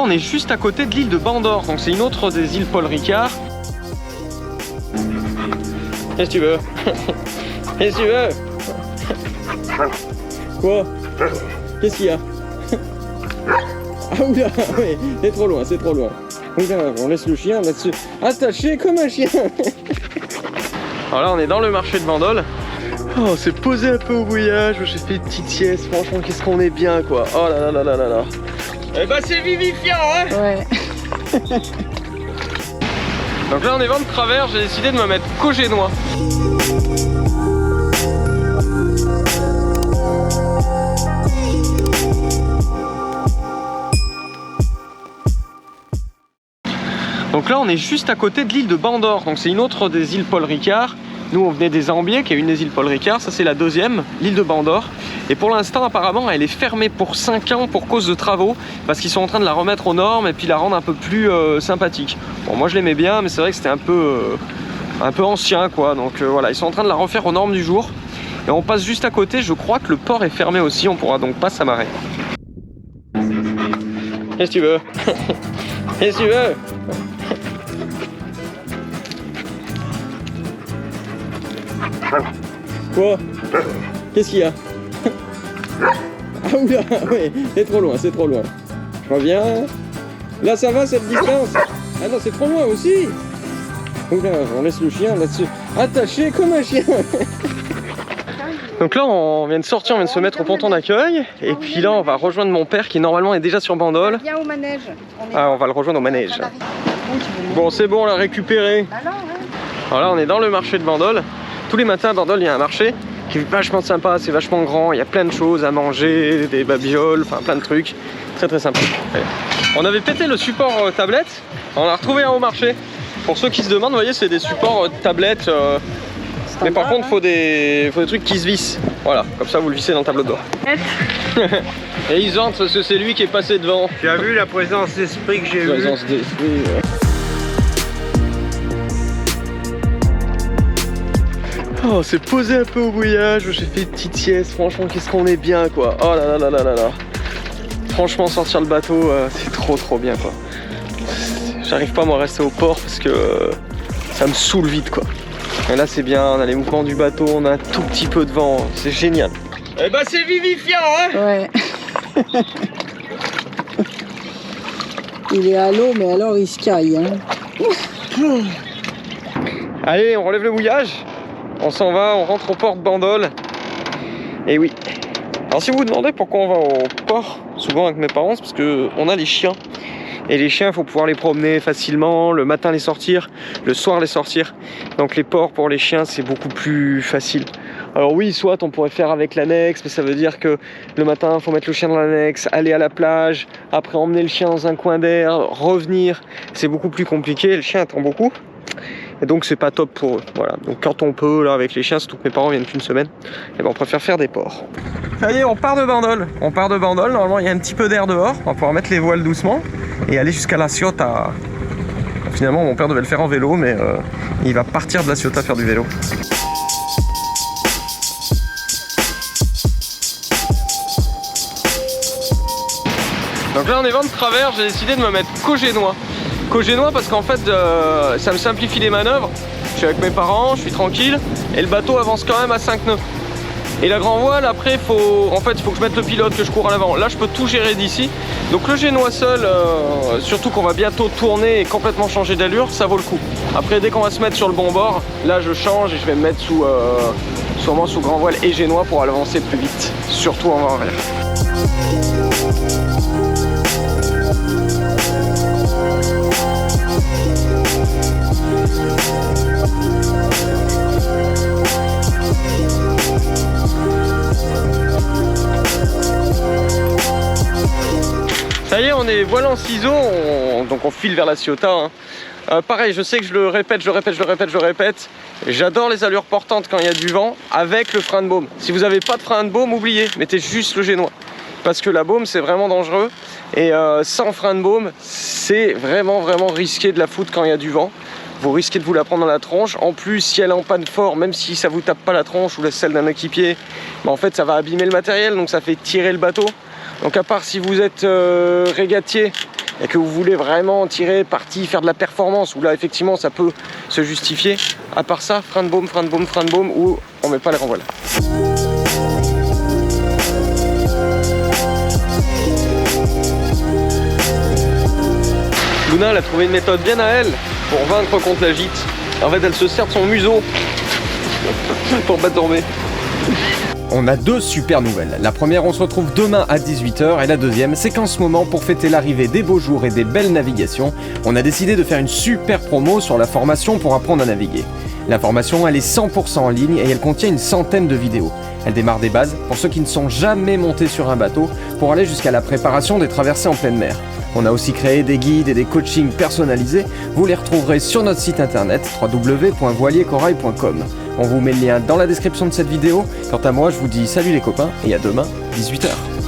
On est juste à côté de l'île de Bandor, donc c'est une autre des îles Paul Ricard. Qu'est-ce que tu veux? Qu'est-ce que tu veux? Quoi? Qu'est-ce qu'il y a? Ah oula, ouais, c'est trop loin, c'est trop loin. Oula, on laisse le chien là-dessus. Attaché comme un chien. Alors là, on est dans le marché de Bandol. Oh, on s'est posé un peu au bouillage, j'ai fait une petite sieste. Franchement, qu'est-ce qu'on est bien, quoi. Oh là là là là là là. Eh bah, c'est vivifiant, hein. Ouais. Donc là, on est vent de travers, j'ai décidé de me mettre qu'au génois. Donc là, on est juste à côté de l'île de Bandor, donc c'est une autre des îles Paul Ricard. Nous, on venait des Ambiers, qui est une des îles Paul Ricard. Ça, c'est la deuxième, l'île de Bandor. Et pour l'instant, apparemment, elle est fermée pour 5 ans pour cause de travaux, parce qu'ils sont en train de la remettre aux normes et puis la rendre un peu plus sympathique. Bon, moi, je l'aimais bien, mais c'est vrai que c'était un peu ancien, quoi. Donc voilà, ils sont en train de la refaire aux normes du jour. Et on passe juste à côté. Je crois que le port est fermé aussi. On pourra donc pas s'amarrer. Qu'est-ce que tu veux? Qu'est-ce que tu veux? Quoi? Qu'est-ce qu'il y a? Ah oula, ouais, c'est trop loin, c'est trop loin. Je reviens. Là, ça va cette distance? Ah non, c'est trop loin aussi. Oula, on laisse le chien là-dessus. Attaché comme un chien. Donc là, on vient de sortir, on vient de se mettre au ponton d'accueil. Et puis là, on va rejoindre mon père qui normalement est déjà sur Bandol. Viens au manège. Ah, on va le rejoindre au manège. Bon, c'est bon, on l'a récupéré. Alors là, on est dans le marché de Bandol. Tous les matins à Bandol, il y a un marché qui est vachement sympa, c'est vachement grand. Il y a plein de choses à manger, des babioles, enfin plein de trucs. Très très sympa. On avait pété le support tablette, on l'a retrouvé au marché. Pour ceux qui se demandent, vous voyez, c'est des supports tablette. Mais par contre, il faut des trucs qui se vissent. Voilà, comme ça vous le vissez dans le tableau de bord. Et ils entrent parce que c'est lui qui est passé devant. Tu as vu la présence d'esprit que j'ai eue? Présence d'esprit, ouais. Oh, on s'est posé un peu au bouillage, j'ai fait une petite sieste. Franchement, qu'est-ce qu'on est bien, quoi. Oh là là là là là là. Franchement, sortir le bateau, c'est trop bien, quoi. J'arrive pas moi à rester au port parce que ça me saoule vite, quoi. Et là c'est bien, on a les mouvements du bateau, on a un tout petit peu de vent, c'est génial. Eh bah c'est vivifiant, hein. Ouais. Il est à l'eau, mais alors il se caille, hein. Allez, on relève le bouillage, on s'en va, on rentre au port de Bandol. Et oui. Alors si vous vous demandez pourquoi on va au port, souvent avec mes parents, c'est parce qu'on a les chiens. Et les chiens, il faut pouvoir les promener facilement, le matin les sortir, le soir les sortir. Donc les ports pour les chiens, c'est beaucoup plus facile. Alors oui, soit on pourrait faire avec l'annexe, mais ça veut dire que le matin, il faut mettre le chien dans l'annexe, aller à la plage, après emmener le chien dans un coin d'air, revenir. C'est beaucoup plus compliqué, le chien attend beaucoup. Et donc c'est pas top pour eux. Voilà. Donc quand on peut, là avec les chiens, surtout que mes parents viennent qu'une semaine, et ben on préfère faire des ports. Ça y est, on part de Bandol. On part de Bandol, normalement il y a un petit peu d'air dehors, on va pouvoir mettre les voiles doucement et aller jusqu'à La Ciotat. Finalement mon père devait le faire en vélo, mais il va partir de La Ciotat faire du vélo. Donc là on est vent de travers, j'ai décidé de me mettre qu'au génois. Qu'au génois parce qu'en fait ça me simplifie les manœuvres. Je suis avec mes parents, je suis tranquille et le bateau avance quand même à 5 nœuds. Et la grand voile, après, il faut que je mette le pilote, que je cours à l'avant. Là, je peux tout gérer d'ici. Donc le génois seul, surtout qu'on va bientôt tourner et complètement changer d'allure, ça vaut le coup. Après, dès qu'on va se mettre sur le bon bord, là, je change et je vais me mettre sûrement sous grand voile et génois pour avancer plus vite, surtout en vent arrière. Ça y est, on est voile en ciseaux, donc on file vers La Ciotat. Hein. Pareil, je sais que je le répète, j'adore les allures portantes quand il y a du vent avec le frein de baume. Si vous n'avez pas de frein de baume, oubliez, mettez juste le génois. Parce que la baume, c'est vraiment dangereux. Et sans frein de baume, c'est vraiment risqué de la foutre quand il y a du vent. Vous risquez de vous la prendre dans la tronche. En plus, si elle est en panne fort, même si ça vous tape pas la tronche ou celle d'un équipier, en fait, ça va abîmer le matériel, donc ça fait tirer le bateau. Donc à part si vous êtes régatier et que vous voulez vraiment tirer parti, faire de la performance, où là effectivement ça peut se justifier. À part ça, frein de baume, ou on met pas les renvoies. Luna, elle a trouvé une méthode bien à elle pour vaincre contre la gîte. En fait, elle se sert de son museau pour pas tomber. On a deux super nouvelles. La première, on se retrouve demain à 18 h, et la deuxième, c'est qu'en ce moment, pour fêter l'arrivée des beaux jours et des belles navigations, on a décidé de faire une super promo sur la formation pour apprendre à naviguer. La formation, elle est 100% en ligne et elle contient une centaine de vidéos. Elle démarre des bases pour ceux qui ne sont jamais montés sur un bateau, pour aller jusqu'à la préparation des traversées en pleine mer. On a aussi créé des guides et des coachings personnalisés. Vous les retrouverez sur notre site internet www.voiliercorail.com. On vous met le lien dans la description de cette vidéo. Quant à moi, je vous dis salut les copains et à demain, 18 h.